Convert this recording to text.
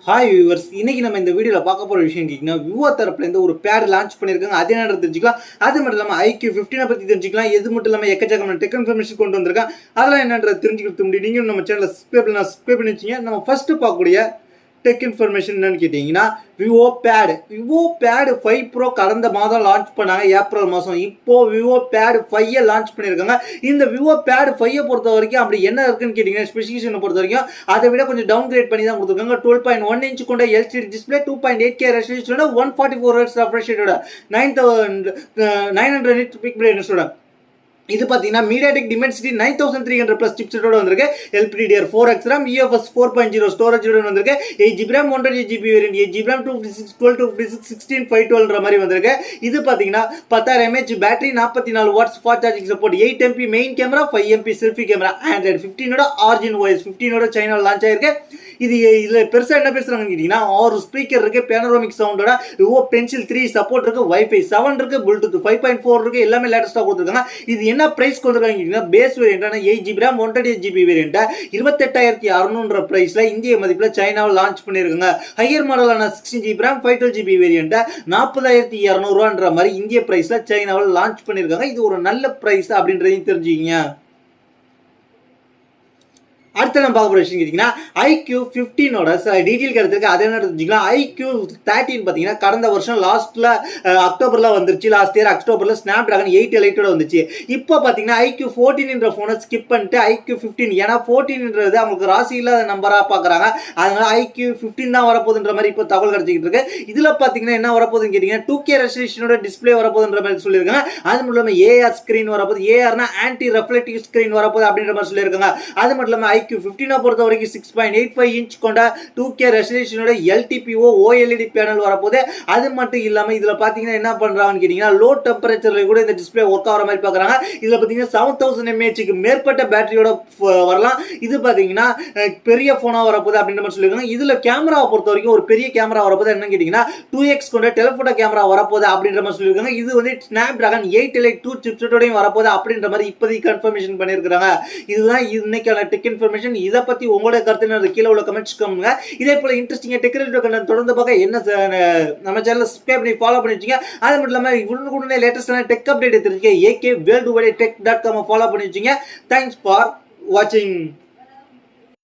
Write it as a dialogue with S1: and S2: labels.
S1: Hi viewers, இன்னைக்கு நம்ம இந்த வீடியோவில் பார்க்க போகிற விஷயம் கேட்டிங்கன்னா விவோ தரப்புலேருந்து ஒரு பேட் லான்ச் பண்ணியிருக்காங்க. அது என்ன தெரிஞ்சுக்கலாம். அது மட்டும் இல்லாமல் iQOO 15 பற்றி தெரிஞ்சுக்கலாம். எது மட்டும் இல்லாமல் எக்கச்சக்கமான டெக் இன்ஃபர்மேஷன் கொண்டு வந்திருக்காங்க. அதெல்லாம் என்னன்றது தெரிஞ்சுக்கிறது முடியும். நீங்கள் நம்ம சேனலில் சப்ஸ்கிரைப் பண்ணி வச்சிங்க. நம்ம ஃபஸ்ட்டு பார்க்கக்கூடிய டெக் இன்ஃபர்மேஷன் என்னன்னு கேட்டிங்கன்னா விவோ பேட் 5 ப்ரோ கடந்த மாதம் லான்ச் பண்ணாங்க, ஏப்ரல் மாதம். இப்போது விவோ பேட் 5 லான்ச் பண்ணியிருக்காங்க. இந்த விவோ பேட் 5 பொறுத்த வரைக்கும் அப்படி என்ன இருக்குன்னு கேட்டிங்கன்னா ஸ்பெசிஃபிகேஷனை பொறுத்த வரைக்கும் அதை விட கொஞ்சம் டவுன் கிரேட் பண்ணி தான் கொடுத்துருக்காங்க. 12.1 இன்ச் கொண்ட LCD டிஸ்பிளே, 2.8K ரெசல்யூஷனோட, 144 Hz ரெஃப்ரெஷ் ரேட்டோட, 900 nit பிக் பிரைட்னஸோட. இது பார்த்தீங்கன்னா மீடியாடெக் டிமென்சிட்டி 9300 ப்ளஸ் சிப்செட்டோட வந்திருக்கு. LPDDR4X RAM, UFS 4.0 ஸ்டோரேஜோட வந்திருக்கு. 8GB RAM, 128GB variant, 8GB RAM, 256, 12, 16, 512ன்ற மாதிரி வந்திருக்கு. இது பார்த்தீங்கன்னா 10,000 mAh battery, 44 watts fast charging support, 8 MP main camera, 5 MP selfie camera, Android 15ஓட ஆரிஜின் OS 15ஓட சைனாவில் லான்ச் ஆயிருக்கு. இதில் பெருசாக என்ன பேசுகிறாங்கன்னு கேட்டிங்கன்னா 6 ஸ்பீக்கர் இருக்குது, பேனரோமிக் சவுண்டோட, விவோ பென்சில் 3 சப்போர்ட் இருக்குது, Wi-Fi 7 இருக்குது, Bluetooth 5.4 இருக்குது, எல்லாமே லேட்டஸ்ட்டாக கொடுத்துருக்காங்க. இது என்ன பிரைஸ் கொடுத்துருக்காங்க? பேஸ் வேரியன்ட்டான 8GB RAM 128GB வேரியன்ட்டை 28,600 பிரைஸில் இந்திய மதிப்பில் சைனாவில் லான்ச் பண்ணியிருக்காங்க. ஹையர் மாடலான 16GB RAM 512GB வேரியன்ட்டை 40,200 மாதிரி இந்திய பிரைஸில் சைனாவில் லான்ச் பண்ணியிருக்காங்க. இது ஒரு நல்ல பிரைஸ் அப்படின்றதையும் தெரிஞ்சுக்கிங்க. அடுத்த நம்ம பார்க்க போகிற விஷயம் கேட்டிங்கன்னா iQOO 15ஓட டீட்டெயில் கிடைச்சிருக்கு. அது என்ன தெரிஞ்சுக்கலாம். iQOO 13 பார்த்தீங்கன்னா கடந்த வருஷம் லாஸ்ட்டில் அக்டோபரில் வந்துருச்சு. லாஸ்ட் இயர் அக்டோபரில் ஸ்னாப் ட்ராகன் 8 எலைட்டோட வந்துச்சு. இப்போ பார்த்தீங்கன்னா iQOO 14 ஃபோனை ஸ்கிப் பண்ணிட்டு iQOO 15, ஏன்னா 14ன்றது அவங்களுக்கு ராசி இல்லாத நம்பராக பார்க்குறாங்க. அதனால iQOO 15 தான் வரப்போகுதுன்ற மாதிரி இப்போ தகவல் கிடைச்சிக்கிட்டு இருக்கு. இதில் பார்த்தீங்கன்னா என்ன வரப்போகுதுன்னு கேட்டிங்கன்னா 2K ரெசல்யூஷனோட டிஸ்பிளே வரப்போகுதுன்ற மாதிரி சொல்லியிருக்காங்க. அது மட்டும் இல்லாமல் AR ஸ்க்ரீன் வரப்போகுது. ARனா ஆன்டி ரெஃப்ளெக்டிவ் ஸ்க்ரீன் வரப்போகுது அப்படின்ற மாதிரி சொல்லியிருக்காங்க. அது மட்டும் இல்லாமல் iQOO 15 பொறுத்த வரைக்கும் 6.85 இன்ச் கொண்ட 2K ரெசல்யூஷனோட LTPO OLED பேனல் வரப்போகுது. அது மட்டும் இல்லாமல் இதில் பார்த்தீங்கன்னா என்ன பண்ணுறாங்கன்னு கேட்டிங்கன்னா லோ டெம்பரேச்சரில் கூட இந்த டிஸ்பிளே ஒர்க் ஆகிற மாதிரி பார்க்குறாங்க. இதில் பார்த்தீங்கன்னா 7000 mAhக்கு மேற்பட்ட பேட்டரியோட வரலாம். இது பார்த்தீங்கன்னா பெரிய ஃபோனாக வரப்போகுது அப்படின்ற மாதிரி சொல்லியிருக்காங்க. இதில் கேமராவை பொறுத்த வரைக்கும் ஒரு பெரிய கேமரா வரப்போகுது. என்னன்னு கேட்டிங்கன்னா 2x கொண்ட டெலிஃபோட்டோ கேமரா வரப்போகுது அப்படின்ற மாதிரி சொல்லியிருக்காங்க. இது வந்து ஸ்னாப் ட்ராகன் 8 Elite 2 சிப்செட்டோடையும் வரப்போகுது அப்படின்ற மாதிரி இப்போதைக்கு கன்ஃபர்மேஷன் பண்ணியிருக்காங்க. இதுதான் இன்னைக்கான டெக் இன்ஃபர்மேஷன். இதை பற்றி உங்களோட கருத்து கீழே உள்ள கமெண்ட்ஸ் பண்ணுங்க. இதே போல இன்ட்ரெஸ்டிங்காக டெக்னாலஜி கண்டென்ட் தொடர்ந்து பார்க்க என்ன நம்ம சேனலை சப்ஸ்கிரைப் பண்ணி ஃபாலோ பண்ணி வச்சுங்க. அது மட்டும் இல்லாமல் உடனே லேட்டஸ்டான டெக் அப்டேட் தெரிஞ்சுக்க AK Worldwide Tech.com ஃபாலோ பண்ணி வச்சுங்க. தேங்க்ஸ் ஃபார் வாட்சிங்.